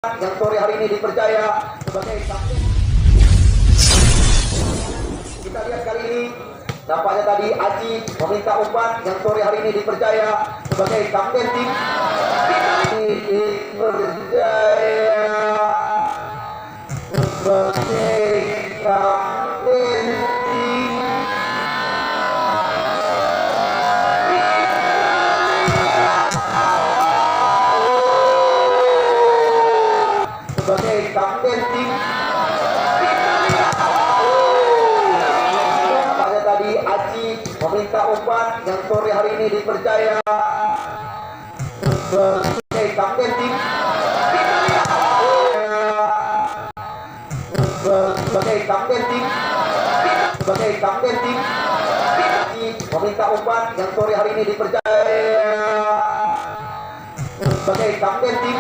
yang sore hari ini dipercaya sebagai kapten. Kita lihat kali ini nampaknya tadi Aji meminta umpan yang sore hari ini dipercaya sebagai kapten tim. Dipercaya sebagai kapten tim. Sebagai kapten tim. Nampaknya tadi Aji meminta umpan yang sore hari ini dipercaya sebagai kapten tim. Sebagai kapten tim. Sebagai kapten tim. Aji meminta umpan yang sore hari ini dipercaya sebagai kapten tim.